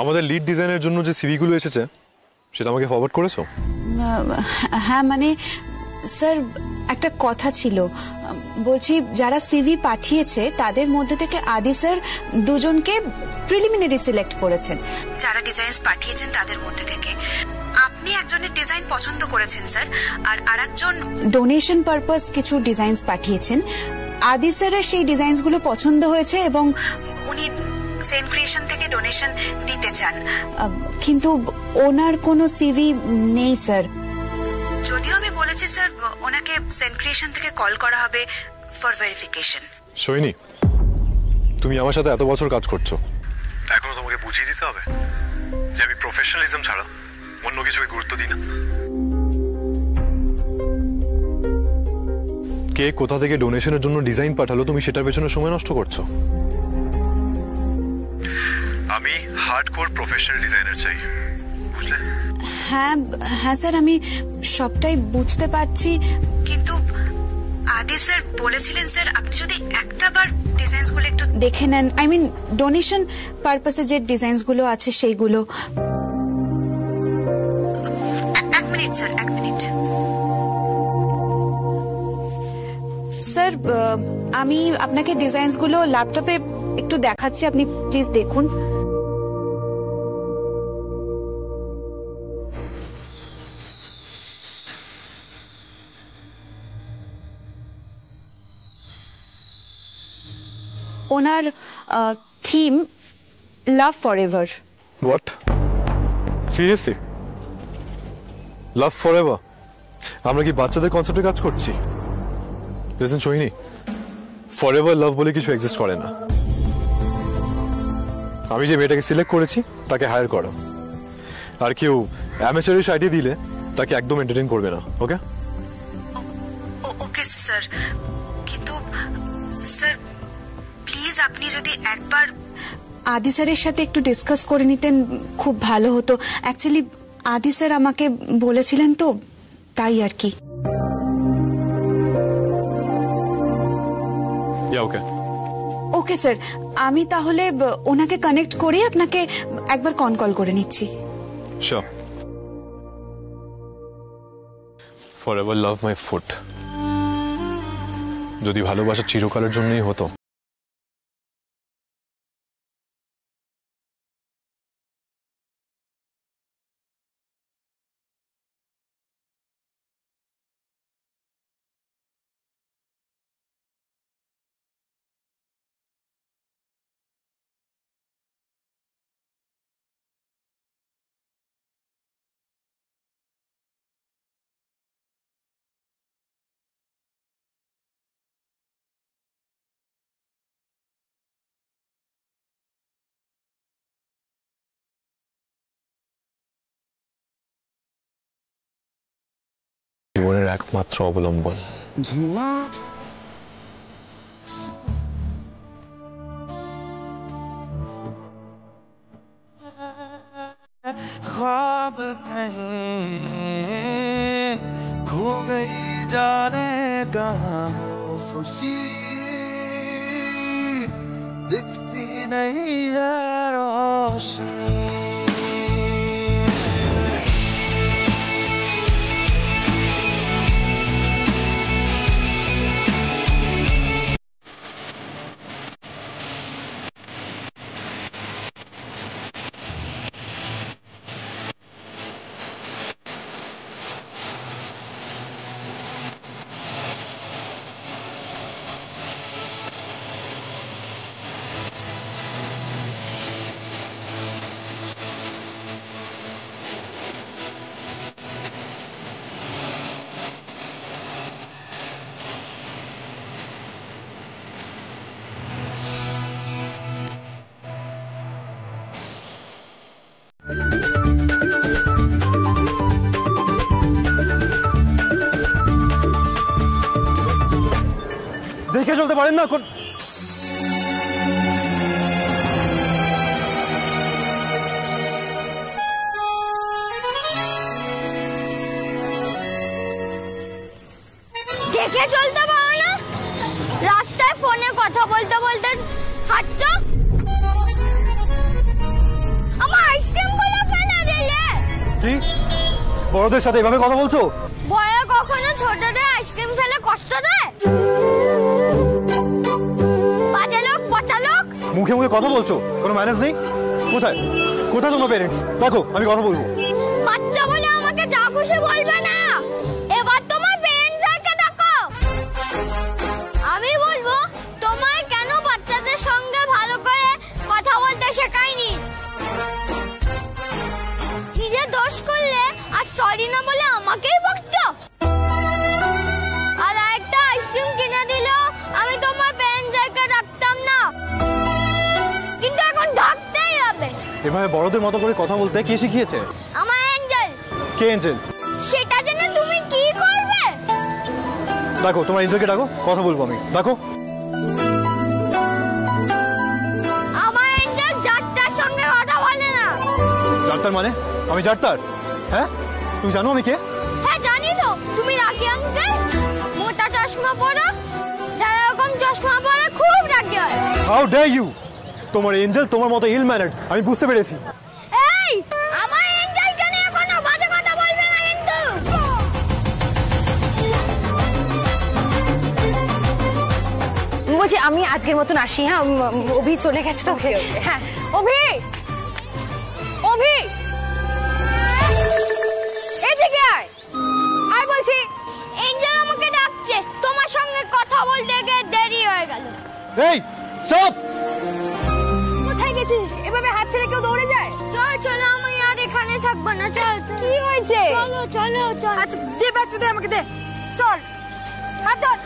আমাদের লিড ডিজাইনের জন্য যে সিভি গুলো এসেছে সেটা আমাকে ফরওয়ার্ড করেছো? হ্যাঁ মানে স্যার একটা কথা ছিল, বলছি যারা সিভি পাঠিয়েছে তাদের মধ্যে থেকে আদি স্যার দুজনকে প্রিলিমিনারি সিলেক্ট করেছেন। যারা ডিজাইনস পাঠিয়েছেন তাদের মধ্যে থেকে আপনি একজনের ডিজাইন পছন্দ করেছেন স্যার, আর আরেকজন ডোনেশন পারপাস কিছু ডিজাইনস পাঠিয়েছেন। আদি স্যারের সেই ডিজাইনস গুলো পছন্দ হয়েছে এবং উনি সেন ক্রিয়েশন থেকে ডোনেশন দিতে চান, কিন্তু ওনার কোনো সিভি নেই স্যার। যদিও আমি বলেছি স্যার ওনাকে সেন ক্রিয়েশন থেকে কল করা হবে ফর ভেরিফিকেশন। সোহিনী, তুমি আমার সাথে এত বছর কাজ করছো, এখনো তোমাকে বুঝিয়ে দিতে হবে যে আমি প্রফেশনালিজম ছাড়া অন্য কিছুকে গুরুত্ব দিই না। কে কোথা থেকে ডোনেশনের জন্য ডিজাইন পাঠালো তুমি সেটার পেছনে সময় নষ্ট করছো। আমি হার্ডকোর প্রফেশনাল ডিজাইনার চাই, বুঝলে? হ্যাঁ হ্যাঁ স্যার, আমি সবটাই বুঝতে পারছি, কিন্তু আদি স্যার বলেছিলেন স্যার আপনি যদি একটাবার ডিজাইনস গুলো একটু দেখে নেন, আই মিন ডোনেশন পারপাসে যে ডিজাইনস গুলো আছে সেইগুলো। এক মিনিট স্যার, এক মিনিট স্যার, আমি আপনাকে ডিজাইনস গুলো ল্যাপটপে একটু দেখাচ্ছি, আপনি প্লিজ দেখুন। ওনার theme love forever. What? Seriously? Love forever? আমরা কি বাচ্চাদের কনসেপ্টে কাজ করছি? লিসেন সোহিনী, ফরএভার লাভ বলে কিছু এক্সিস্ট করে না। আমি যে মেয়েটাকে সিলেক্ট করেছি তাকে হায়ার করো, আর কেউ অ্যামেচারিশ আইডিয়া দিলে তাকে একদম এন্টারটেইন করবে না। ওকে ওকে স্যার, কিন্তু স্যার প্লিজ আপনি যদি একবার আদি স্যারের সাথে একটু ডিসকাস করে নিতেন খুব ভালো হতো। অ্যাকচুয়ালি আদি স্যার আমাকে বলেছিলেন তো, তাই আর কি। ওকে ওকে স্যার, আমি তাহলে ওনাকে কানেক্ট করে আপনাকে একবার কল করে নিচ্ছি। Sure. Forever love my foot. যদি ভালোবাসা চিরকালের জন্যই হতো জীবনের একমাত্র অবলম্বন। ख्वाब खो गई जाने कहाँ खुशी दिखती नहीं है रोशनी। দেখে চলতে পারেন না? দেখে চলতে পারো না? রাস্তায় ফোনে কথা বলতে বলতে হাঁটছো? আমার কি বড়দের সাথে এভাবে কথা বলছো? বড় কখনো ছোটদের আইসক্রিম ফেলে কষ্ট দেয়? বাজে লোক, পচা লোক। মুখে মুখে কথা বলছো, কোনো ম্যানেজ নেই? কোথায় কোথায় তোমার প্যারেন্টস? দেখো আমি কথা বলবো। বাচ্চা বলে আমাকে যা খুশি বলবে না। এবার তোমার পেরেন্টসকে ডাকো। আমি বলবো তোমায় কেন বাচ্চাদের সঙ্গে ভালো করে কথা বলতে শেখায়নি। নিজে দোষ করলে আর সরি না বলে আমাকেই বকতো। আর একটা আইসক্রিম কিনে দিলেও আমি তোমার পেরেন্টসকে ডাকতাম না, কিন্তু এখন ডাকতেই হবে। এভাবে বড়দের মতো করে কথা বলতে কে শিখিয়েছে? আমার এঞ্জেল। কে এঞ্জেল? সেটা জেনে তুমি কি করবে? দেখো তোমার এঞ্জেলকে ডাকো, কথা বলবো আমি। ডাকো। আমার এঞ্জেল যাত্রার সঙ্গে কথা বলে না। যাত্রার মানে? আমি যাত্রার? হ্যাঁ তুমি জানো আমি কে? হ্যাঁ জানি তো, তুমি রাগী আঙ্কেল। মোটা চশমা পরো, যারা এরকম চশমা পরে খুব রাগী হয়। How dare you! তোমার এঞ্জেল তোমার মতো ইল ম্যানার্ড, আমি বুঝতে পেরেছি। এই আমার এঞ্জেল জানে এখনো বাজে কথা বলবে না কিন্তু। বলছি আমি আজকের মতন আসি। হ্যাঁ, অভি চলে গেছে তো। হ্যাঁ অভি, অভি এদিকে আয়। আর বলছি এঞ্জেল আমাকে ডাকছে, তোমার সঙ্গে কথা বলতে গিয়ে দেরি হয়ে গেল। এই স্টপ! কোথায় গেছিস? এভাবে হাত ছেড়ে কেউ দৌড়ে যায়? চল চলো, আমি আর এখানে থাকবো না। চল। কি হয়েছে? চলো চলো চল। আচ্ছা দে, ব্যাগটা দে আমাকে, দে। চল, হাত ধর।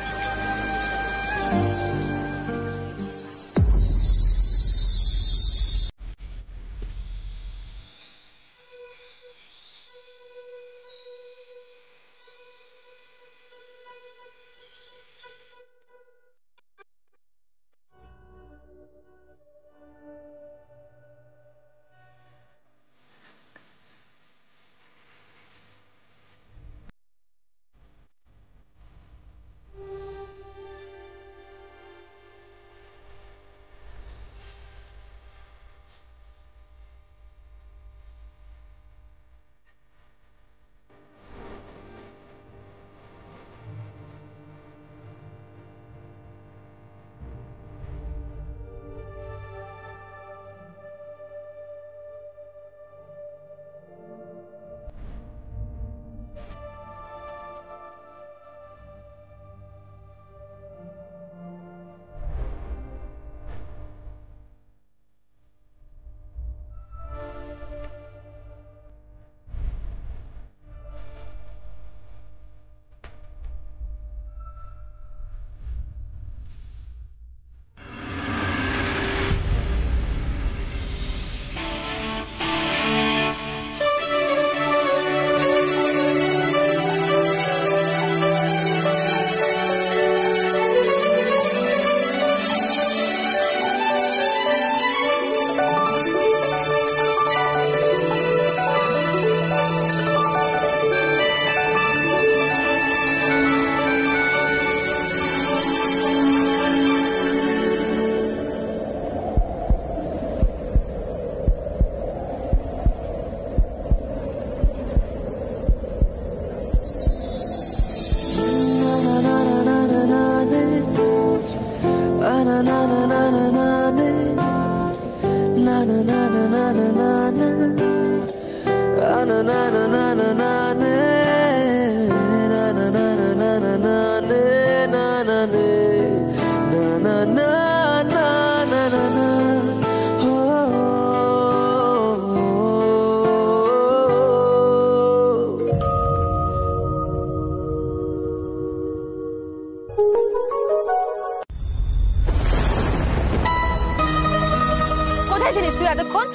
কোথায় ছিলিস তুই এতক্ষণ?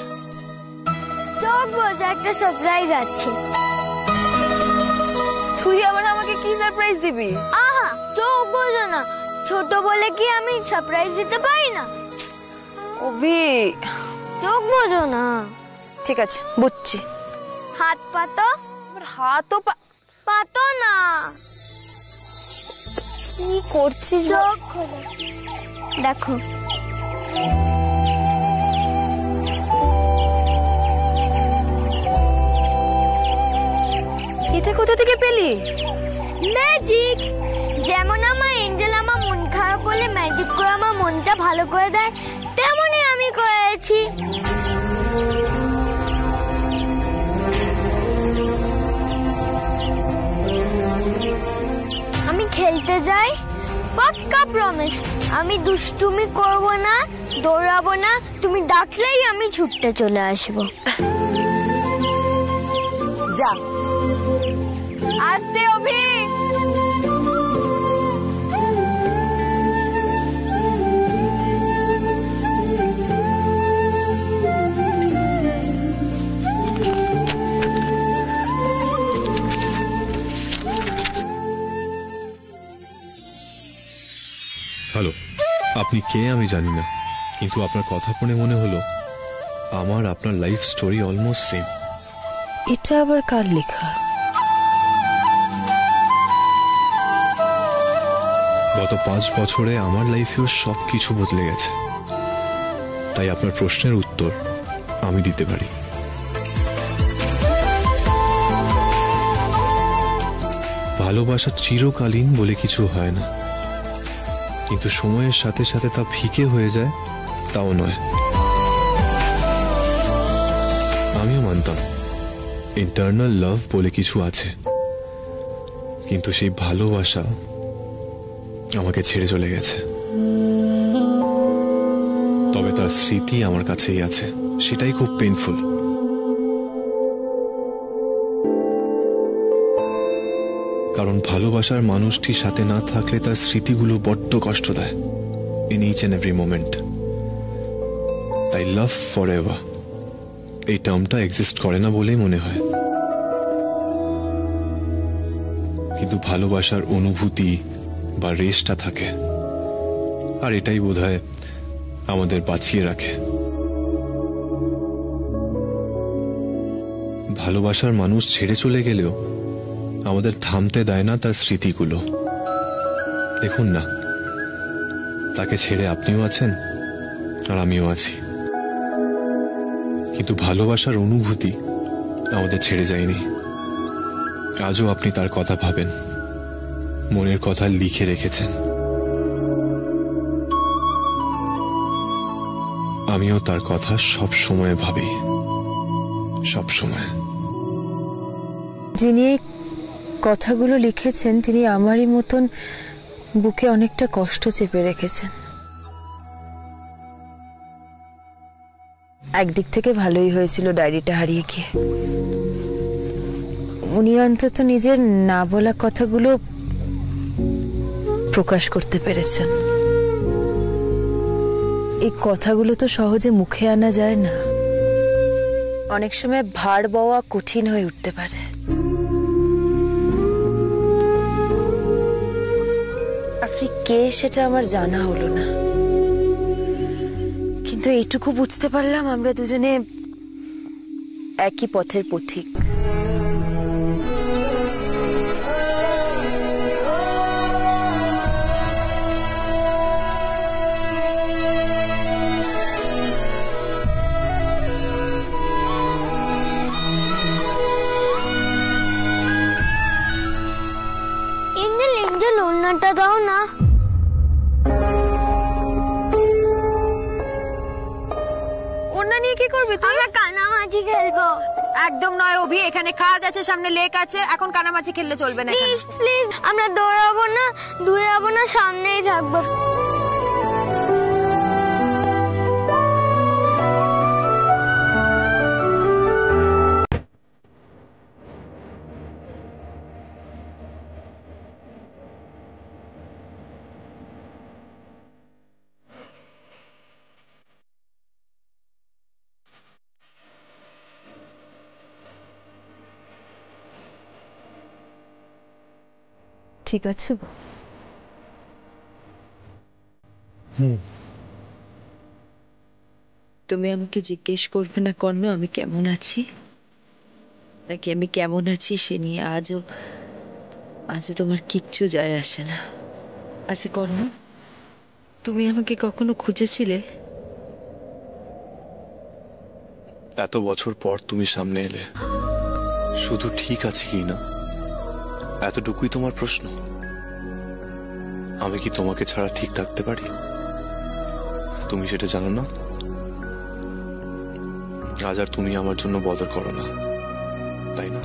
চোখ বোঝা একটা সারপ্রাইজ আছে। তুই আবার আমাকে কি সারপ্রাইজ দিবি? আহা, চোখ বোঝো না, ছোট বলে কি আমি সারপ্রাইজ দিতে পারি না? অভি চোখ বোঝো না। ঠিক আছে বুঝছি। হাত পাতো। হাতও পাতো না। কি করছিস? চোখ খোলো, দেখো। এটা কোথা থেকে পেলি? ম্যাজিক। যেমন আমার এঞ্জেল আমার মন খারাপ করলে ম্যাজিক করে আমার মনটা ভালো করে দেয়, তেমনই আমি করেছি। আমি খেলতে যাই, পাক্কা প্রমিস আমি দুষ্টুমি করব না, দৌড়াবো না, তুমি ডাকলেই আমি ছুটতে চলে আসবো। যা আস্তে অভি। হ্যালো, আপনি কে আমি জানি না, কিন্তু আপনার কথা শুনে মনে হলো আমার আপনার লাইফ স্টোরি অলমোস্ট সেম। এটা আবার কার লেখা? গত 5 বছরে আমার লাইফেও সবকিছু বদলে গেছে, তাই আপনার প্রশ্নের উত্তর আমি দিতে পারি। ভালোবাসা চিরকালীন বলে কিছু হয় না, কিন্তু সময়ের সাথে সাথে তা ফিকে হয়ে যায় তাও নয়। আমিও মানতাম ইন্টারনাল লাভ বলে কিছু আছে, কিন্তু সেই ভালোবাসা আমাকে ছেড়ে চলে গেছে। তবে তার স্মৃতি আমার কাছেই আছে, সেটাই খুব পেইনফুল। কারণ ভালোবাসার মানুষটি সাথে না থাকলে তার স্মৃতিগুলো বড্ড কষ্ট দেয় in each and every moment. তাই লাভ ফরএভার এই টার্মটা এক্সিস্ট করে না বলেই মনে হয়, কিন্তু ভালোবাসার অনুভূতি বা রেশটা থাকে, আর এটাই বোধহয় আমাদের বাঁচিয়ে রাখে। ভালোবাসার মানুষ ছেড়ে চলে গেলেও আমাদের থামতে দেয় না তার স্মৃতিগুলো। দেখুন না, তাকে ছেড়ে আপনিও আছেন আর আমিও আছি, কিন্তু ভালোবাসার অনুভূতি আমাদের ছেড়ে যায়নি। আজও আপনি তার কথা ভাবেন, মনের কথা লিখে রেখেছেন। আমিও তার কথা সব সময় ভাবি, সব সময়। যিনি এই কথাগুলো লিখেছেন তিনি আমারই মতন বুকে অনেকটা কষ্ট চেপে রেখেছেন। একদিক থেকে ভালোই হয়েছিল ডায়েরিটা হারিয়ে গিয়ে। উনি অন্তত নিজের না বলা কথাগুলো প্রকাশ করতে পেরেছেন। এই কথাগুলো তো সহজে মুখে আনা যায় না, অনেক সময় ভার বওয়া কঠিন হয়ে উঠতে পারে। আপনি কে সেটা আমার জানা হলো না, কিন্তু এইটুকু বুঝতে পারলাম আমরা দুজনে একই পথের পথিক। ওড়নাটা দাও না। ওড়না নিয়ে কি করবি তুই? আমরা কানামাছি খেলবো। একদম নয় অভি, এখানে খাট আছে, সামনে লেক আছে, এখন কানামাছি খেললে চলবে না। প্লিজ প্লিজ, আমরা দৌড়াবো না, দূরে যাবো না, সামনেই থাকবো। ঠিক আছে। তুমি আমাকে জিজ্ঞেস করবে না কর্ণ আমি কেমন আছি, নাকি আমি কেমন আছি সে নিয়ে আজও তোমার কিচ্ছু যায় আসে না। আচ্ছা কর্ণ, তুমি আমাকে কখনো খুঁজেছিলে? এত বছর পর তুমি সামনে এলে, শুধু ঠিক আছে কি না এতটুকুই তোমার প্রশ্ন? আমি কি তোমাকে ছাড়া ঠিক থাকতে পারি? তুমি সেটা জানো না। আজ আর তুমি আমার জন্য বদর করো না, তাই না?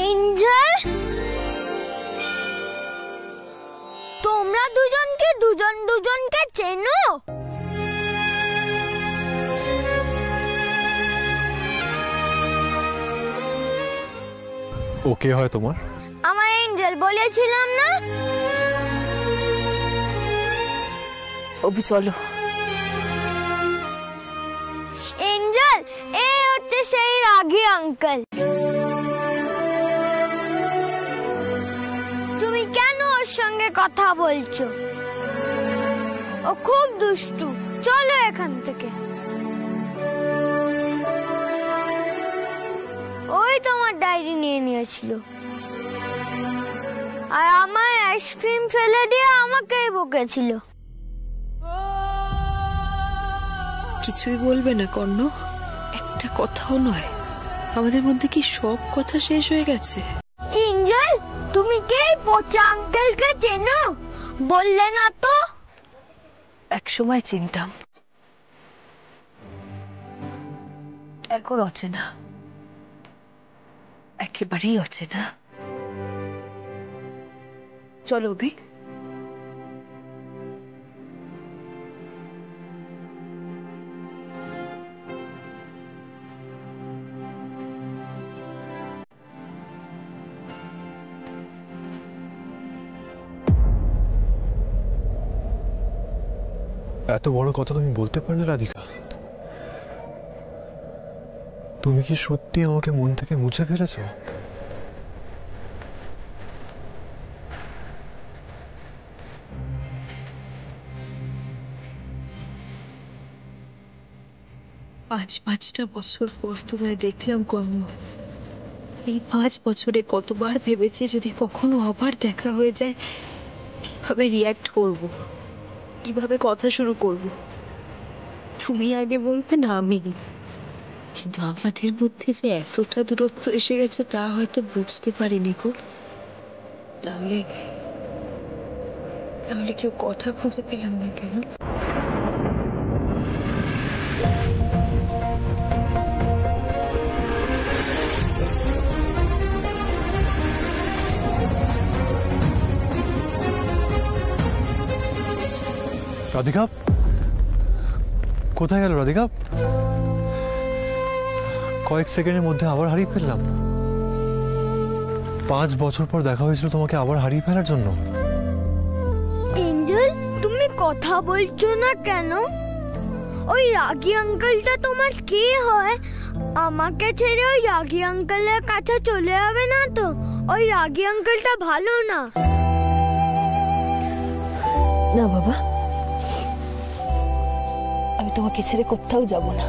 এঞ্জেল, তোমরা দুজনকে দুজনকে চেনো? ওকে হয় তোমার? আমার এঞ্জেল বলেছিলাম না? অভি চলো। এঞ্জেল, এই হচ্ছে সেই রাগী আঙ্কেল। তুমি কেন ওর সঙ্গে কথা বলছো? ও খুব দুষ্টু। চলো এখান থেকে। ওই তোমার ডায়েরি নিয়ে নিয়েছিল, আর আমার আইসক্রিম ফেলে দিয়ে আমাকেই বকেছিল। কিছুই বলবে না কর্ণ? একটা কথাও নয়? আমাদের মধ্যে কি সব কথা শেষ হয়ে গেছে? এঞ্জেল, তুমি কি পচা আঙ্কেলকে চেনো? বললে না তো। একসময় চিনতাম, এখন অচেনা, একেবারেই অচেনা। চলো অভি। এত বড় কথা তুমি বলতে পারলে রাধিকা? তুমি কি সত্যি আমাকে মন থেকে মুছে ফেলেছো? পাঁচটা বছর পর তোমায় দেখলাম কর্ম। এই 5 বছরে কতবার ভেবেছি যদি কখনো আবার দেখা হয়ে যায় কিভাবে রিয়াক্ট করব, কিভাবে কথা শুরু করব। তুমি আগে বলবে না আমি? কিন্তু আমাদের মধ্যে যে এতটা দূরত্ব এসে গেছে তা হয়তো বুঝতে পারিনি গো। তাহলে কেউ কথা খুঁজে পেলাম না কেন? রাধিকা কোথায় গেল? রাধিকা, কয়েক সেকেন্ডের মধ্যে আবার হারিয়ে ফেললাম। 5 বছর পর দেখা হয়েছিল তোমাকে আবার হারিয়ে ফেলার জন্য। এঞ্জেল, তুমি কথা বলছো না কেন? ওই রাগী আঙ্কেলটা তোমার কে হয়? আমাকে ছেড়ে ওই রাগী আঙ্কেলের কাছে চলে যাবে না তো? ওই রাগী আঙ্কেলটা ভালো না। না বাবা, আমি তোমাকে ছেড়ে কোথাও যাব না।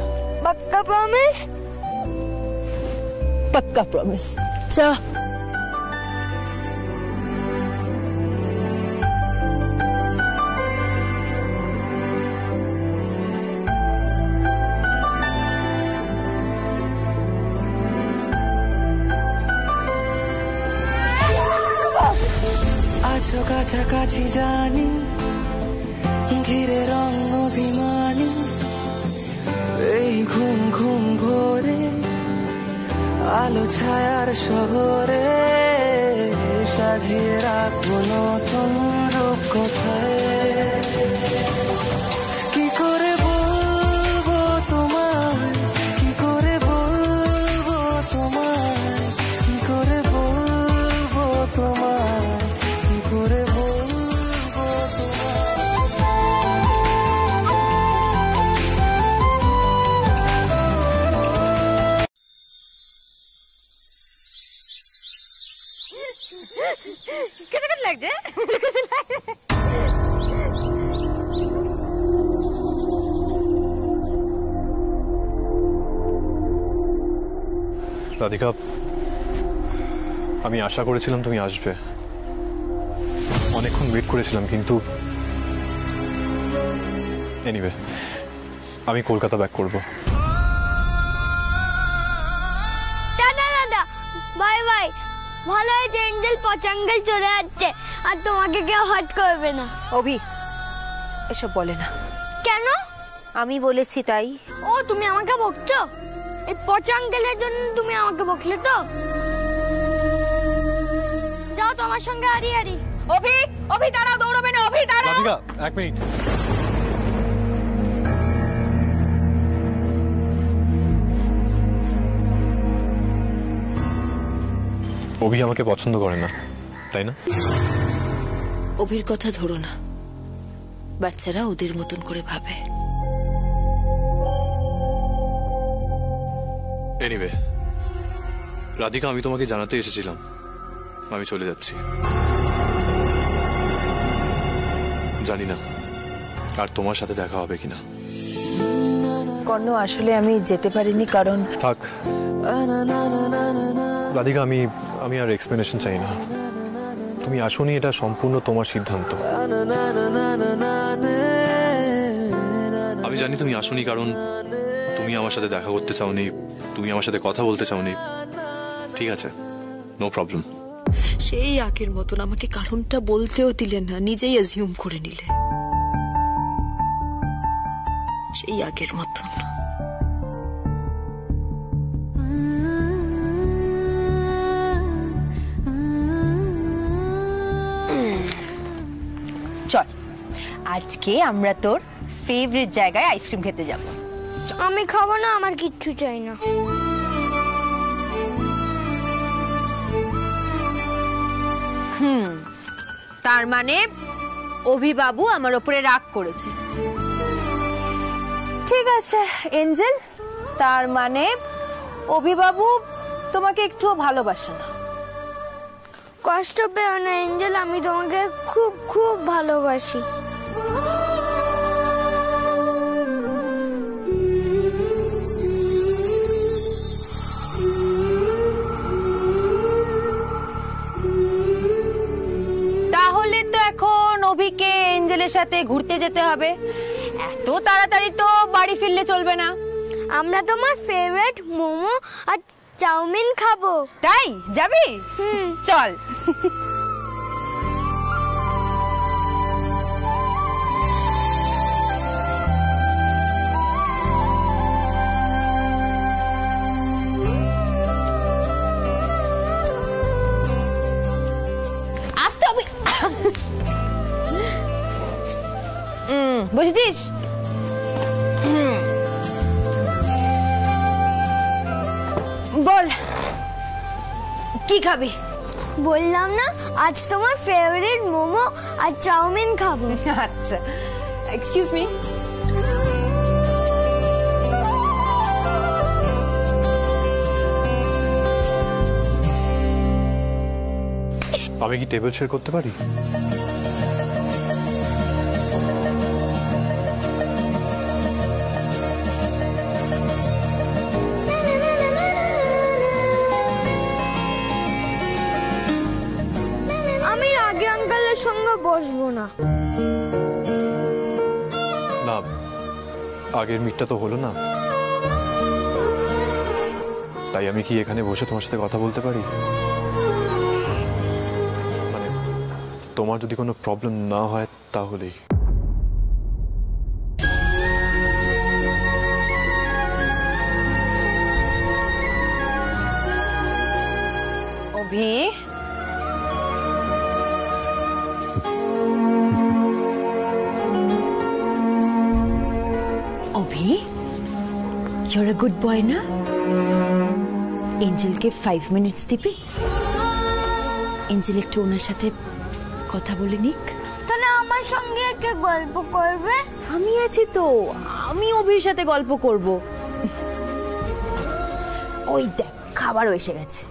পাক্কা প্রমিস? পাক্কা প্রমিস। চা। আছো কাছাকাছি জানি, ঘিরে রং অভিমানী, এই ঘুম ঘুম ভোরে আলো ছায়ার শহরে সাজিয়ে রাখবো নতুন রূপ কোথায়। কি করে বলবো তোমায়, কি করে বলবো তোমায়, কি করে বলবো তোমায়, কি করে বলবো কেমন লাগছে? রাধিকা, আমি আশা করেছিলাম তুমি আসবে, অনেকক্ষণ ওয়েট করেছিলাম, কিন্তু এনিওয়ে আমি কলকাতা ব্যাক করব। Bye bye. ভালো হয়েছে এঞ্জেল পচাঙ্গেল চলে যাচ্ছে, আর তোমাকে কেউ হার্ট করবে না। অভি এসব বলে না, কেন? আমি বলেছি তাই। ও তুমি আমাকে বকছো? এই পচাঙ্গেলের জন্য তুমি আমাকে বকলে তো? যাও তোমার সঙ্গে হারি হারি। অভি, অভি দাঁড়াও, দৌড়বে না, অভি দাঁড়াও। রাধিকা, এক মিনিট। অভি আমাকে পছন্দ করে না, তাই না? অভির কথা ধরো না, বাচ্চারা ওদের মতন করে ভাবে। এনিওয়ে রাধিকা, আমি তোমাকে জানাতে এসেছিলাম আমি চলে যাচ্ছি। জানি না আর তোমার সাথে দেখা হবে কিনা। কর্ণ, আসলে আমি যেতে পারিনি কারণ থাক রাধিকা, আমি আর এক্সপ্লেনেশন চাই না। তুমি আসোনি, এটা সম্পূর্ণ তোমার সিদ্ধান্ত। আমি জানি তুমি আসোনি কারণ তুমি আমার সাথে দেখা করতে চাওনি, তুমি আমার সাথে কথা বলতে চাওনি। ঠিক আছে, নো প্রবলেম। সেই আগের মতন আমাকে কারণটা বলতেও দিলে না, নিজেই অ্যাজিউম করে নিলে। সেই আগের মতন। চল আজকে আমরা তোর ফেভারিট জায়গায় আইসক্রিম খেতে যাব। আমি খাবো না, আমার কিচ্ছু চাই না। তার মানে অভিবাবু আমার উপরে রাগ করেছে। ঠিক আছে এঞ্জেল, তার মানে অভিবাবু তোমাকে একটুও ভালোবাসে না। কষ্ট পেও না এঞ্জেল, আমি তোমাকে খুব খুব ভালোবাসি। তাহলে তো এখন অভিকে এঞ্জেলের সাথে ঘুরতে যেতে হবে। এত তাড়াতাড়ি তো বাড়ি ফিরলে চলবে না। আমরা তোমার ফেভারিট মোমো আর চাউমিন খাবো। তাই যাবি? চল। আসতে হবে। বুঝছিস? বল কি খাবি? বললাম না আজ তোমার ফেভারিট মোমো আর চাউমিন খাবো। আচ্ছা, এক্সকিউজ মি। আমি কি টেবিল শেয়ার করতে পারি? আমি রাগী আঙ্কেলের সঙ্গে বসবো না। না, আগের মিটটা তো হলো না, তাই আমি কি এখানে বসে তোমার সাথে কথা বলতে পারি? মানে তোমার যদি কোনো প্রবলেম না হয় তাহলেই। অভি, অভি, you're a good boy না? এঞ্জেলকে 5 মিনিটস দিবি? এঞ্জেল একটু ওনার সাথে কথা বলে নিক। তাহলে আমার সঙ্গে কে গল্প করবে? আমি আছি তো, আমি অভির সাথে গল্প করব। ওই দেখ খাবারও এসে গেছে।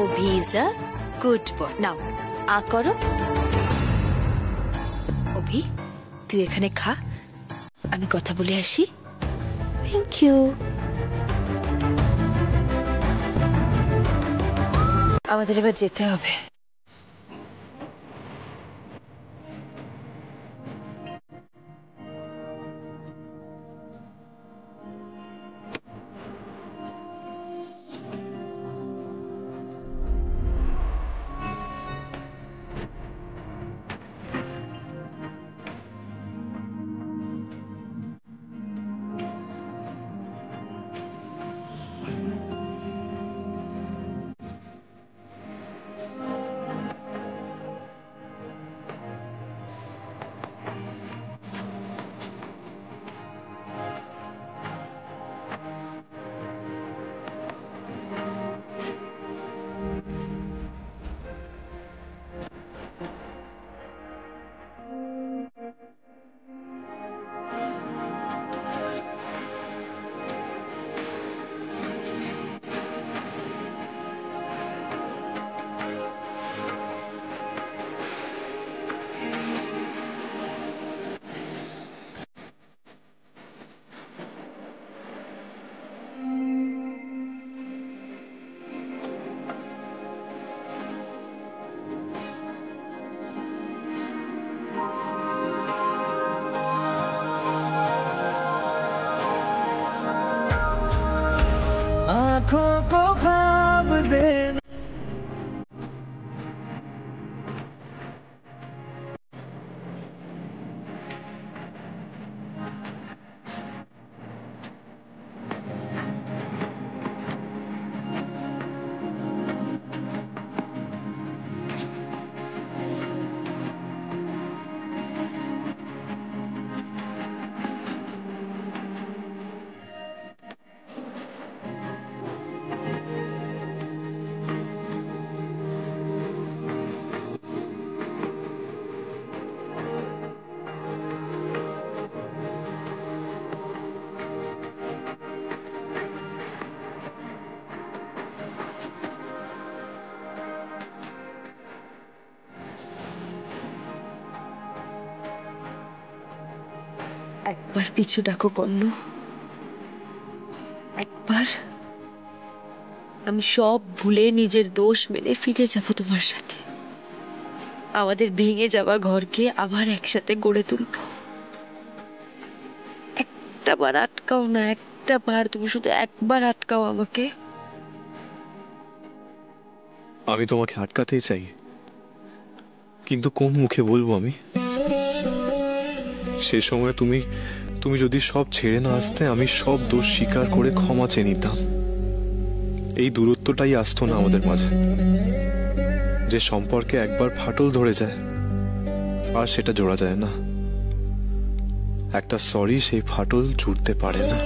অভি ইজ আ গুড বয়। নাও আ করো। অভি, তুই এখানে খা, আমি কথা বলে আসি। Thank you. আমাদের এবার যেতে হবে। आंखों को ख्वाब देना। একবার পিছু ডাকো কন্নু, একবার। আমি সব ভুলে নিজের দোষ মেনে ফিরে যাব তোমার সাথে। আমাদের ভেঙে যাওয়া ঘরকে আবার একসাথে গড়ে তুলব। একটা বার আটকাও না, একটা বার, তুমি শুধু একবার আটকাও আমাকে। আমি তোমাকে আটকাতেই চাই, কিন্তু কোন মুখে বলবো আমি? সে সময় তুমি যদি সব ছেড়ে না আসতে, আমি সব দোষ স্বীকার করে ক্ষমা চেয়ে নিতাম। এই দূরত্বটাই আসতো না আমাদের মাঝে। যে সম্পর্কে একবার ফাটল ধরে যায় আর সেটা জোড়া যায় না। একটা সরি সেই ফাটল জুড়তে পারে না।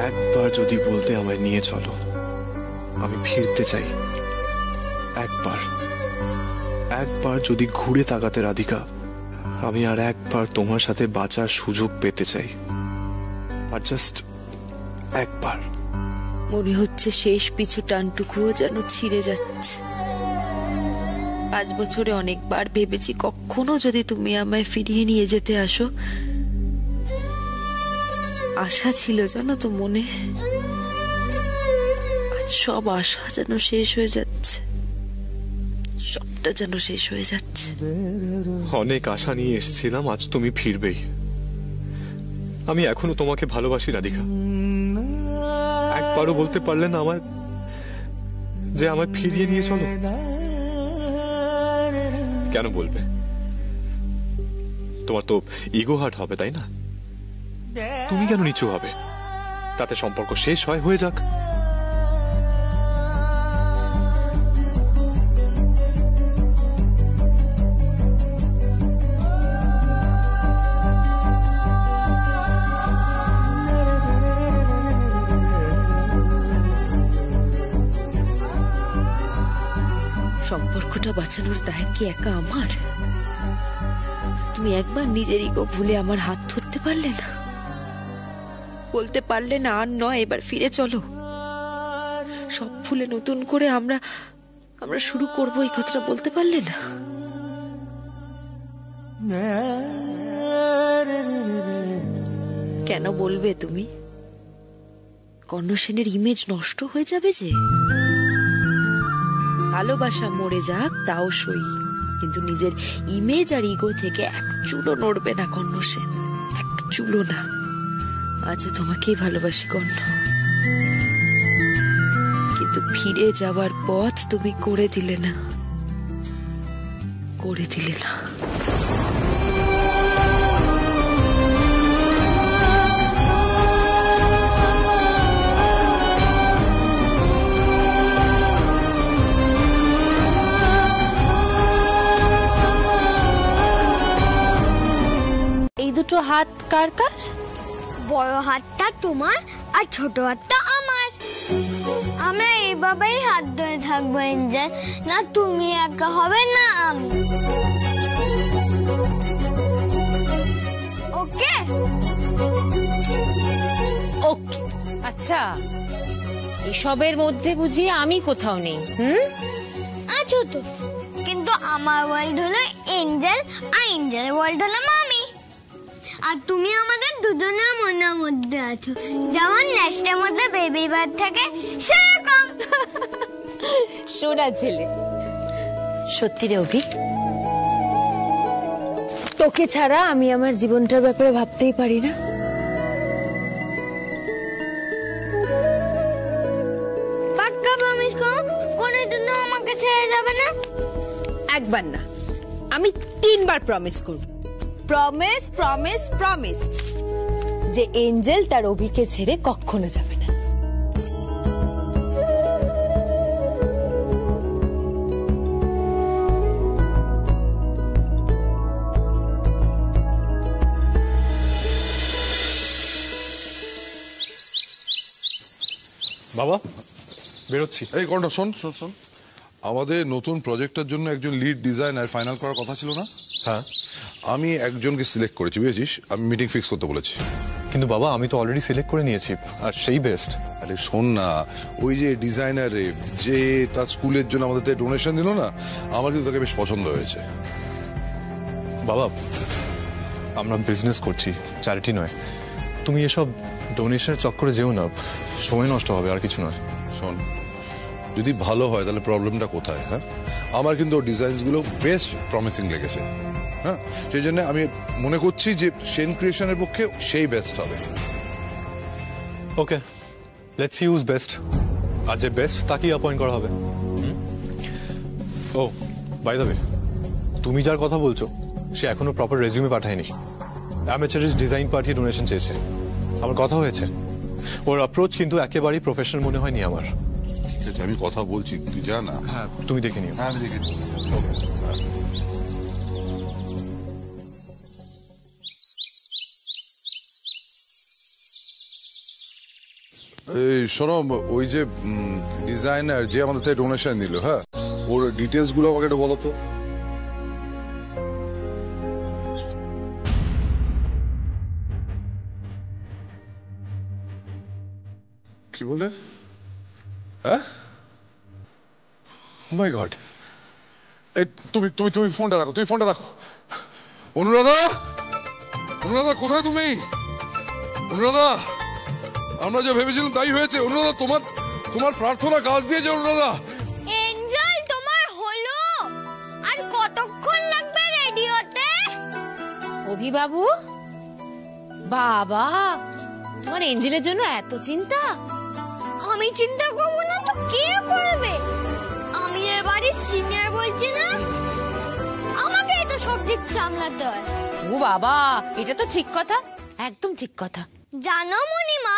একবার যদি বলতে আমায় নিয়ে চলো, আমি ফিরতে চাই। একবার যদি ঘুরে তাকাতে রাধিকা, আমি আর একবার তোমার সাথে বাঁচার সুযোগ পেতে চাই। আর জাস্ট একবার। মনে হচ্ছে শেষ পিছু টানটুকুও যেন ছিঁড়ে যাচ্ছে। 5 বছরে অনেকবার ভেবেছি কখনো যদি তুমি আমায় ফিরিয়ে নিয়ে যেতে আসো। আশা ছিল জানো তো মনে, আজ সব আশা যেন শেষ হয়ে যাচ্ছে, সবটা যেন শেষ হয়ে যাচ্ছে। অনেক আশা নিয়ে এসেছিলাম আজ তুমি ফিরবেই। আমি এখনো তোমাকে ভালোবাসি রাধিকা। একবারও বলতে পারলে না আমায় যে আমায় ফিরিয়ে নিয়ে চলো? কেন বলবে? তোমার তো ইগো হার্ট হবে, তাই না? তুমি কেন নিচু হবে? তাতে সম্পর্ক শেষ হয়ে যাক। সম্পর্কটা বাঁচানোর দায় কি একা আমার? তুমি একবার নিজের ইগো ভুলে আমার হাত ধরতে পারলে না? বলতে পারলে না আর নয়, এবার ফিরে চলো, সব ভুলে নতুন করে আমরা শুরু করবো, এই কথাটা বলতে পারলে না? কেন বলবে তুমি? কর্ণ সেনের ইমেজ নষ্ট হয়ে যাবে যে। ভালোবাসা মরে যাক তাও সই, কিন্তু নিজের ইমেজ আর ইগো থেকে এক চুলো নড়বে না কর্ণ সেন, এক চুলো না। আজও তোমাকেই ভালোবাসি কর্ণ, কিন্তু ফিরে যাওয়ার পথ তুমি করে দিলে না, করে দিলে না। এই দুটো হাত কার কার? বড় হাতটা তোমার আর ছোট হাতটা আমার। আমরা এইভাবেই হাত ধরে থাকবো এঞ্জেল, না তুমি একা হবে না আমি। ওকে ওকে, আচ্ছা এসবের মধ্যে বুঝি আমি কোথাও নেই? আছো তো, কিন্তু আমার ওয়ার্ল্ড হলো এঞ্জেল আর এঞ্জেলের ওয়ার্ল্ড হলো মামি। আর তুমি আমাদের দুজনের মনের মধ্যে আছো, যেমন নেস্টের মধ্যে বেবি বার্ড থাকে সেরকম। সোনা ছেলে। সত্যি রে অভি, তোকে ছাড়া আমি আমার জীবনটার ব্যাপারে ভাবতেই পারি না। পাক্কা প্রমিস করো, কোনের জন্য আমাকে ছেড়ে যাবে না? একবার না, আমি 3 বার প্রমিস করব। প্রমিস প্রমিস প্রমিস যে এঞ্জেল তার অভিকে ছেড়ে কখনো যাবে না। বাবা বেরোচ্ছি। এই কোনটা শোন শোন শোন, আমাদের নতুন প্রজেক্টের জন্য একজন লিড ডিজাইনার ফাইনাল করার কথা ছিল না? হ্যাঁ, আমি একজনকে সিলেক্ট করেছি, বুঝেছিস? আমি মিটিং ফিক্স করতে বলেছি। কিন্তু বাবা আমি তো অলরেডি সিলেক্ট করে নিয়েছি, আর সেই বেস্ট। আরে শোন না, ওই যে ডিজাইনার যে তার স্কুলের জন্য আমাদের ডোনেশন দিল না, আমার কিন্তু তাকে বেশ পছন্দ হয়েছে। বাবা আমরা বিজনেস করছি, চ্যারিটি নয়। তুমি এসব ডোনেশনের চক্করে যেও না, সময় নষ্ট হবে, আর কিছু নয়। শোন, যদি ভালো হয় তাহলে প্রবলেমটা কোথায়? হ্যাঁ, আমার কিন্তু ডিজাইনস গুলো বেশ প্রমিসিং লেগেছে। হ্যাঁ, সেই জন্য আমি মনে করছি যে সেন ক্রিয়েশনের পক্ষে সেই বেস্ট হবে। ওকে, লেটস ইউজ বেস্ট। আর যে বেস্ট তাকেই অ্যাপয়েন্ট করা হবে। ও বাই দ্য ওয়ে, তুমি যার কথা বলছো সে এখনো প্রপার রেজিউমে পাঠায়নি। অ্যামেচারিস্ট ডিজাইন পাঠিয়ে ডোনেশন চেয়েছে। আমার কথা হয়েছে, ওর অ্যাপ্রোচ কিন্তু একেবারেই প্রফেশনাল মনে হয়নি আমার। ঠিক আছে, আমি কথা বলছি, তুই যা না। হ্যাঁ তুমি দেখে নিও। হ্যাঁ, আমি দেখে নিই। এই শোনো, ওই যে ডিজাইনার যে আমাদের থেকে ডোনেশন নিল, হ্যাঁ, ওর ডিটেলস গুলো আমাকে একটু বলো তো। কি বলে? হ্যাঁ, মাই গড, এই তুমি তুমি তুমি ফোনটা রাখো, তুমি ফোনটা রাখো। অনুরাধা, অনুরাধা কোথায় তুমি? অনুরাধা, আমরা যে ভেবেছিলাম তাই হয়েছে। অনুরাধা, তোমার তোমার প্রার্থনা কাজ দিয়েছে। অনুরাধা, এঞ্জেল তোমার হলো, আর কতক্ষণ লাগবে রেডি হতে? অভি বাবু, বাবা তোমার এঞ্জেলের জন্য এত চিন্তা? আমি চিন্তা করবো না তো কে করবে? আমি এর বাড়ির সিনিয়র বলছি না, আমাকে তো সব দিক সামলাতে হয়। ও বাবা, এটা তো ঠিক কথা, একদম ঠিক কথা। জানো মনিমা,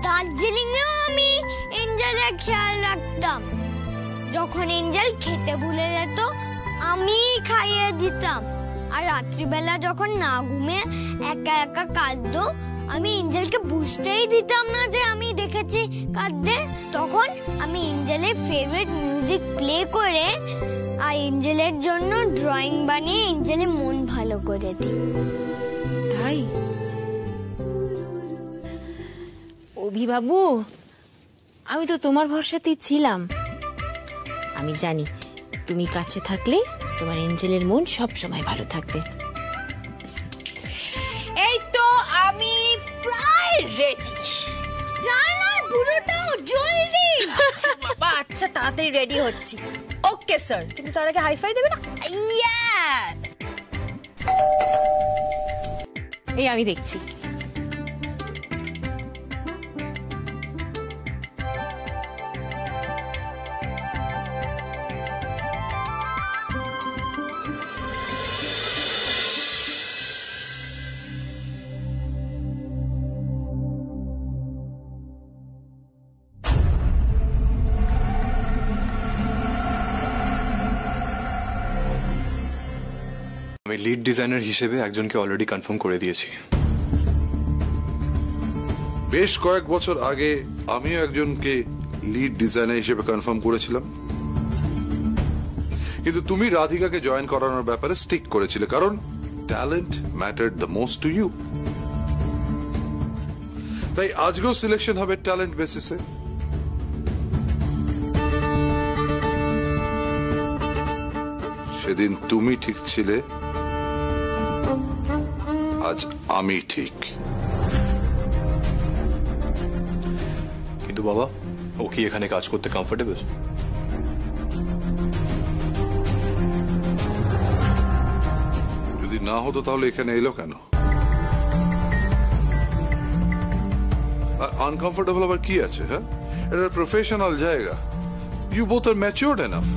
দার্জিলিং এও আমি এঞ্জেলের খেয়াল রাখতাম। যখন এঞ্জেল খেতে ভুলে যেত আমি খাইয়ে দিতাম, আর রাত্রিবেলা যখন না ঘুমে একা একা কাঁদতো আমি এঞ্জেলকে বুঝতেই দিতাম না যে আমি দেখেছি কাঁদতে। তখন আমি এঞ্জেলের ফেভারিট মিউজিক প্লে করে আর এঞ্জেলের জন্য ড্রয়িং বানিয়ে এঞ্জেলের মন ভালো করে দিই। তাই অভিবাবু, আমি তো তোমার ভরসাতেই ছিলাম। আমি জানি তুমি কাছে থাকলে তোমার এঞ্জেলের মন সব সময় ভালো থাকবে। এই তো আমি প্রায় রেডি। রান্নার বুড়োটাও জলদি। আচ্ছা বাবা, আচ্ছা তাড়াতাড়ি রেডি হচ্ছি। ওকে স্যার, কিন্তু তার আগে হাইফাই দেবে না? এই আমি দেখছি। আমি লিড ডিজাইনার হিসেবে একজনকে অলরেডি কনফার্ম করে দিয়েছি। বেশ কয়েক বছর আগে আমিও একজনকে লিড ডিজাইনার হিসেবে কনফার্ম করেছিলাম, কিন্তু তুমি রাধিকাকে জয়েন করানোর ব্যাপারে স্টিক করেছিলে, কারণ talent mattered the most to you. তাই আজকেও সিলেকশন হবে ট্যালেন্ট বেসিসে। সেদিন তুমি ঠিক ছিলে, আজ আমি ঠিক। কিন্তু বাবা, ও কি এখানে কাজ করতে কমফোর্টেবল? যদি না হতো তাহলে এখানে এলো কেন? আর আনকমফোর্টেবল আবার কি আছে? হ্যাঁ, এটা প্রফেশনাল জায়গা। You both are matured enough.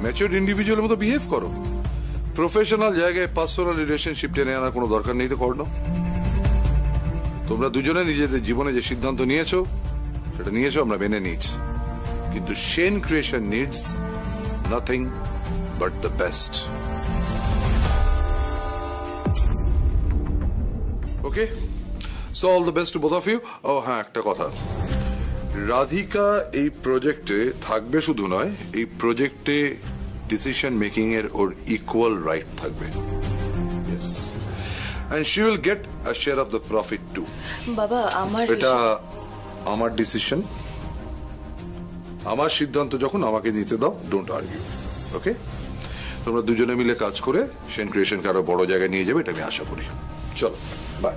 Matured ইন্ডিভিজুয়ালের মতো বিহেভ করো। প্রফেশনাল জায়গায় পার্সোনাল রিলেশনশিপ টেনে আনার কোনো দরকার নেই তো করো। তোমরা দুজনে নিজেদের জীবনে যে সিদ্ধান্ত নিয়েছো সেটা নিয়েছো, আমরা মেনে নিয়েছি, কিন্তু Sen creation needs nothing but the best. Okay, so all the best to both of you. ও হ্যাঁ, একটা কথা, রাধিকা এই প্রজেক্টে থাকবে শুধু নয়, এই প্রজেক্টে ডিসিশন মেকিং এর ওর ইকুয়াল রাইট থাকবে। Yes, and she will get a share of the profit too. বাবা, এটা আমার ডিসিশন, আমার সিদ্ধান্ত, যখন আমাকে নিতে দাও, ডোন্ট আর্গিউ। ওকে, তোমরা দুজনে মিলে কাজ করে সেন ক্রিয়েশনকে আরো বড় জায়গায় নিয়ে যাবে, এটা আমি আশা করি। চলো, বাই।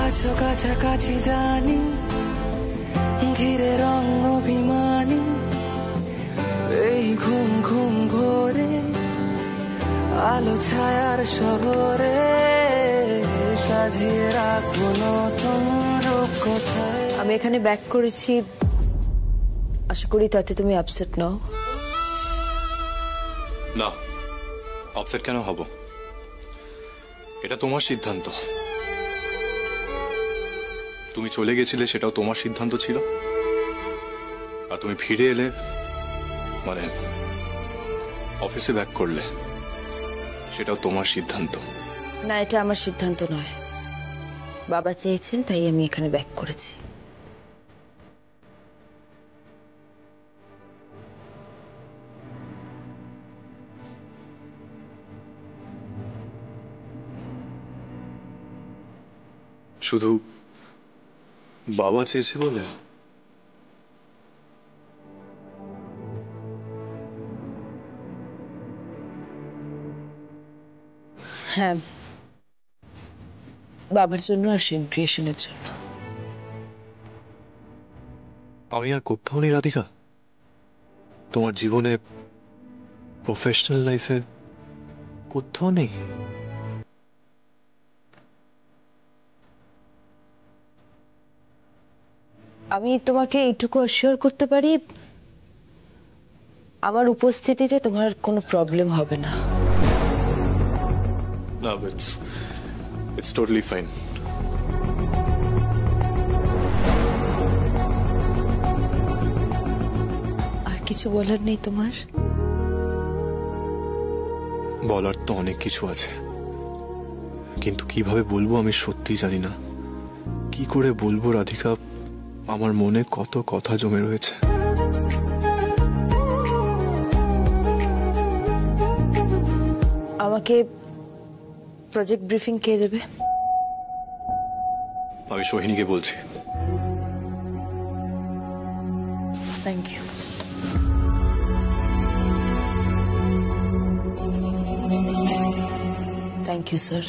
আছো কাছাকাছি জানি, ঘিরে রং অভিমানী, এই ঘুম ঘুম ভোরে আলো ছায়ার শহরে সাজিয়ে রাখবো নতুন রূপকথায়। আমি এখানে ব্যাক করেছি, আশা করি তাতে তুমি আপসেট নও। না, আপসেট কেন হব? এটা তোমার সিদ্ধান্ত। তুমি চলে গেছিলে, সেটাও তোমার সিদ্ধান্ত ছিল। আর তুমি ফিরে এলে, মানে অফিসে ব্যাক করলে, সেটাও তোমার সিদ্ধান্ত। না, এটা আমার সিদ্ধান্ত নয়। বাবা চেয়েছেন, তাই আমি এখানে ব্যাক করেছি। শুধু বাবা চেয়েছে বলে? হ্যাঁ, বাবার জন্য আর সেন ক্রিয়েশনের জন্য। আমি আর কোথাও নেই রাধিকা, তোমার জীবনে, প্রফেশনাল লাইফে কোথাও নেই। আমি তোমাকে এইটুকু অ্যাসিওর করতে পারি, আমার উপস্থিতিতে তোমার কোনো প্রবলেম হবে না। না, it's totally fine. আর কিছু বলার নেই তোমার? বলার তো অনেক কিছু আছে, কিন্তু কিভাবে বলবো আমি সত্যিই জানি না। কি করে বলবো রাধিকা, আমার মনে কত কথা জমে রয়েছে। আমাকে প্রজেক্ট ব্রিফিং কে দেবে? আমি সোহিনীকে বলছি। Thank you. Thank you sir.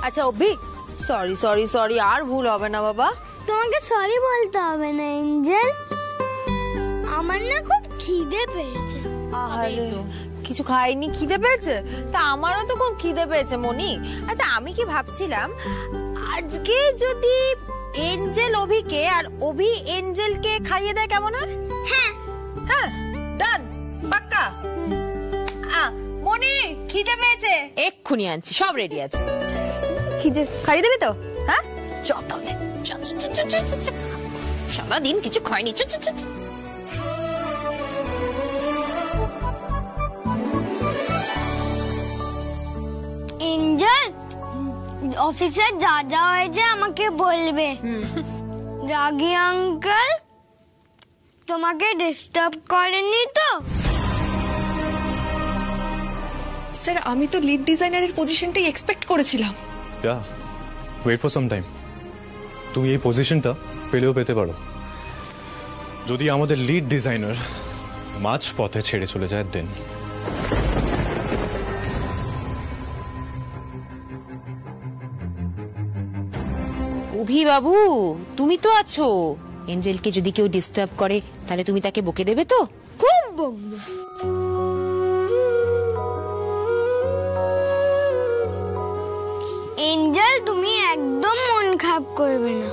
আচ্ছা অভি, সরি সরি সরি, আর ভুল হবে না বাবা। তোমাকে সরি বলতে হবে না এঞ্জেল, আমার না খুব খিদে পেয়েছে। কিছু খাইনি, খিদে পেয়েছে? তা আমারও তো খুব খিদে পেয়েছে মনি। আচ্ছা আমি কি ভাবছিলাম, আজকে যদি এঞ্জেল অভিকে আর অভি এঞ্জেলকে খাইয়ে দেয় কেমন হয়? হ্যাঁ হ্যাঁ, ডান, পাক্কা। মনি খিদে পেয়েছে, এক্ষুনি আনছি, সব রেডি আছে। খিদে খাইয়ে দেবে তো? হ্যাঁ চল তাহলে, সারাদিন কিছু খাইনি। এঞ্জেল, অফিসে যা যা হয়েছে আমাকে বলবে। রাগী আঙ্কেল তোমাকে ডিস্টার্ব করেনি তো? স্যার, আমি তো লিড ডিজাইনারের পজিশনটাই এক্সপেক্ট করেছিলাম। Wait for some time. তুমি এই পজিশনটা পেলেও পেতে পারো যদি আমাদের লিড ডিজাইনার মাঝ পথে ছেড়ে চলে যায় দেন। অভি বাবু, তুমি তো আছো। এঞ্জেলকে যদি কেউ ডিস্টার্ব করে তাহলে তুমি তাকে বকে দেবে তো? খুব বকবো। এঞ্জেল, তুমি একদম মন খারাপ করবে না।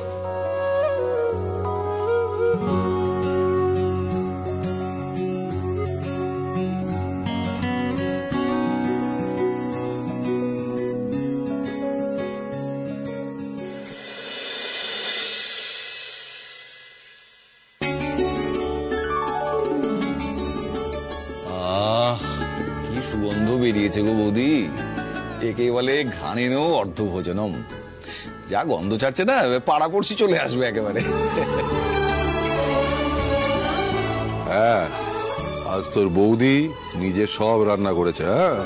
কি সুগন্ধ বেরিয়েছে গো বৌদি, একে বলে ঘ্রাণেনও অর্ধভোজনম। যা গন্ধ ছাড়ছে না, পাড়াপড়শি চলে আসবে একেবারে। হ্যাঁ, আজ তোর বৌদি নিজে সব রান্না করেছে। হ্যাঁ,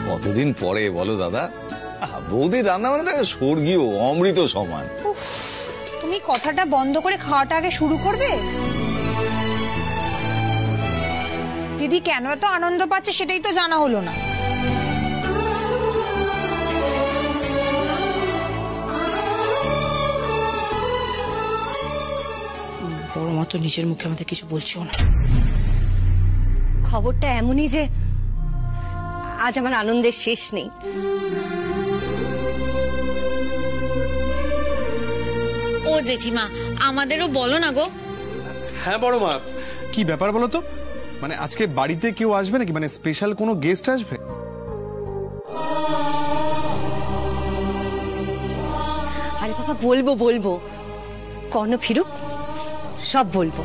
কতদিন পরে বলো দাদা, বৌদি রান্না মানে তাকে স্বর্গীয় অমৃত সমান। তুমি কথাটা বন্ধ করে খাওয়াটা আগে শুরু করবে। দিদি কেন এত আনন্দ পাচ্ছে সেটাই তো জানা হলো না। বড় মা তো নিজের মুখে আমাদের কিছু বলছিও না। খবরটা এমনই যে আজ আমার আনন্দের শেষ নেই। ও জেঠিমা, আমাদেরও বলো না গো। হ্যাঁ বড় মা, কি ব্যাপার বলো তো? মানে আজকে বাড়িতে কেউ আসবে নাকি? মানে স্পেশাল কোনো গেস্ট আসবে? আরে বাবা, বলবো বলবো, কর্ণ ফিরুক, সব বলবো।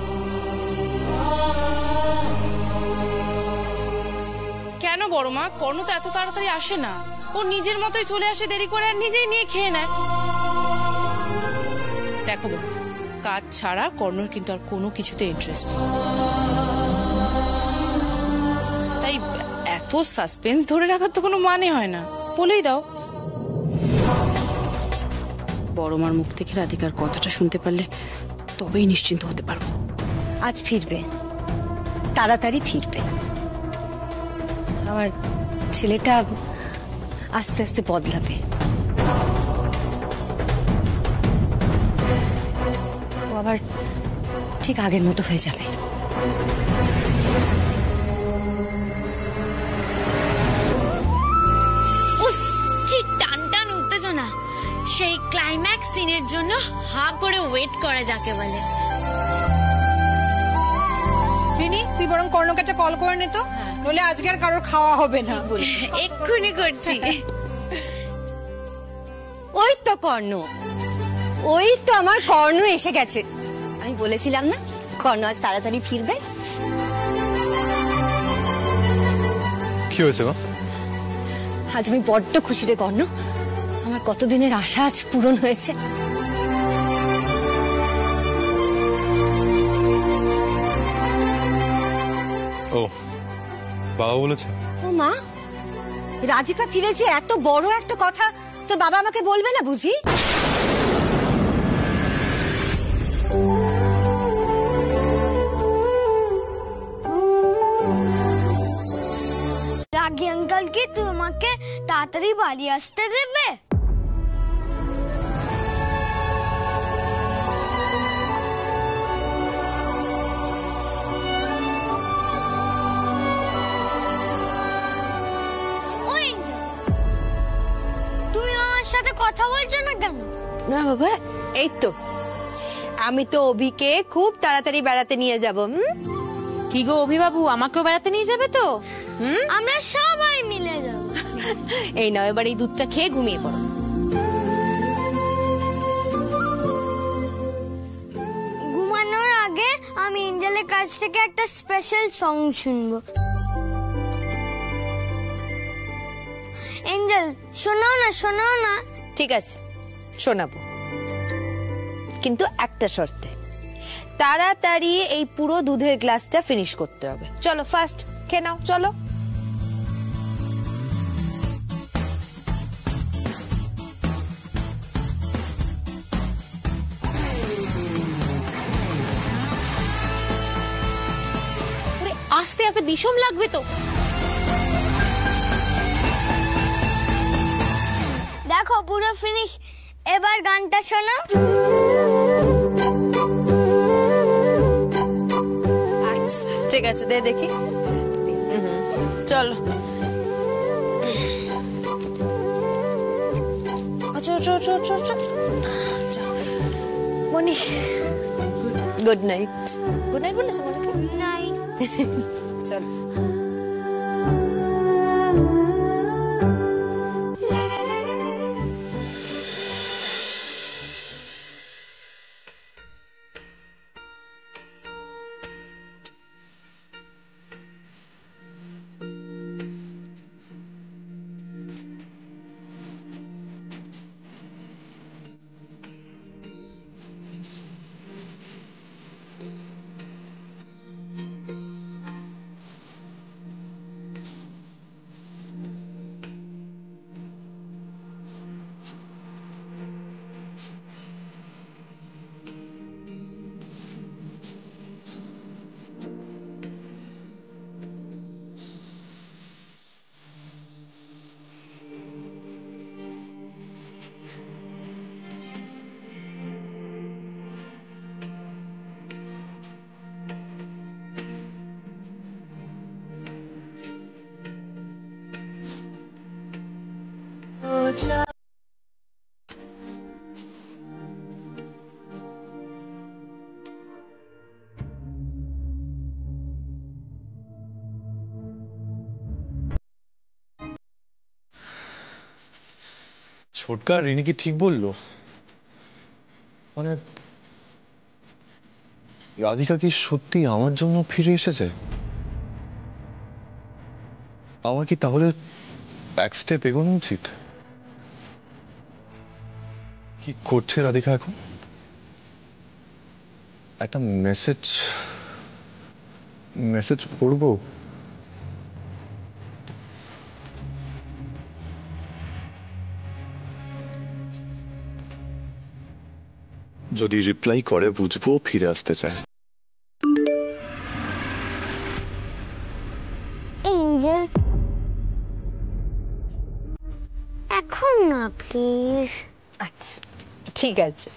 কেন বড় মা? কর্ণ তো এত তাড়াতাড়ি আসে না, ও নিজের মতোই চলে আসে দেরি করে আর নিজেই নিয়ে খেয়ে নেয়। দেখো বড়, কাজ ছাড়া কর্ণর কিন্তু আর কোনো কিছুতে ইন্টারেস্ট নেই, তাই এত সাসপেন্স ধরে রাখার তো কোনো মানে হয় না, বলেই দাও। বড় মার মুখ থেকে রাধিকার কথাটা শুনতে পারলে তবেই নিশ্চিন্ত হতে পারবো। আজ ফিরবে, তাড়াতাড়ি ফিরবে। আমার ছেলেটা আস্তে আস্তে বদলাবে। ও আবার ঠিক আগের মতো হয়ে যাবে। কি টান টান উত্তেজনা, সেই ক্লাইম্যাক্স সিনের জন্য হা করে ওয়েট করা যাকে বলে। রিনি, তুই বরং কর্ণকাটা কল করে নে তো, নইলে আজকে আর কারোর খাওয়া হবে না। এক্ষুনি করছি। ওই তো কর্ণ, ওই তো আমার কর্ণ এসে গেছে। আমি বলেছিলাম না কর্ণ আজ তাড়াতাড়ি ফিরবে। কি হয়েছে মা? আজ আমি বড্ড খুশি রে কর্ণ, আমার কতদিনের আশা আজ পূরণ হয়েছে। ও বাবা বলেছে? ও মা, রাধিকা ফিরেছে, এত বড় একটা কথা তোর বাবা আমাকে বলবে না বুঝি? রাগি আঙ্কেল কি তোমাকে তাড়াতাড়ি বাড়ি আসতে দেবে? তুমি আমার সাথে কথা বলছো না কেন? না বাবা, এই তো আমি তো অভিকে খুব তাড়াতাড়ি বেড়াতে নিয়ে যাব। কি গো অভিবাবু, আমাকেও বেড়াতে নিয়ে যাবে তো? আমরা সবাই মিলে যাব। এই নাও এবার এই দুধটা খেয়ে ঘুমিয়ে পড়ো। ঘুমানোর আগে আমি এঞ্জেলের কাছ থেকে একটা স্পেশাল সং শুনবো। এঞ্জেল, শোনাও না, শোনাও না। ঠিক আছে, শোনাবো, কিন্তু একটা শর্তে। তাড়াতাড়ি এই পুরো দুধের গ্লাসটা ফিনিশ করতে হবে। চলো ফার্স্ট খেয়ে নাও, চলো। আস্তে আস্তে বিষম লাগবে তো। দেখো পুরো ফিনিশ, এবার গানটা শোনাও। আচ্ছা ঠিক আছে, দে দেখি। চলো মনি, গুড নাইট। গুড নাইট বলেছো মনিকে? নাইট। চল। ছোটকা রিনি কি ঠিক বললো? মানে রাধিকা কি সত্যি আমার জন্য ফিরে এসেছে? আমার কি তাহলে এক স্টেপ এগোনো উচিত? কি করছে রাধিকা এখন? একটা মেসেজ করবো? যদি রিপ্লাই করে বুঝবো ফিরে আসতে চায়। Angel, please. আচ্ছা ঠিক আছে।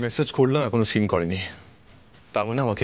মেসেজ করলাম, এখনো সিন করেনি। তার মানে আমাকে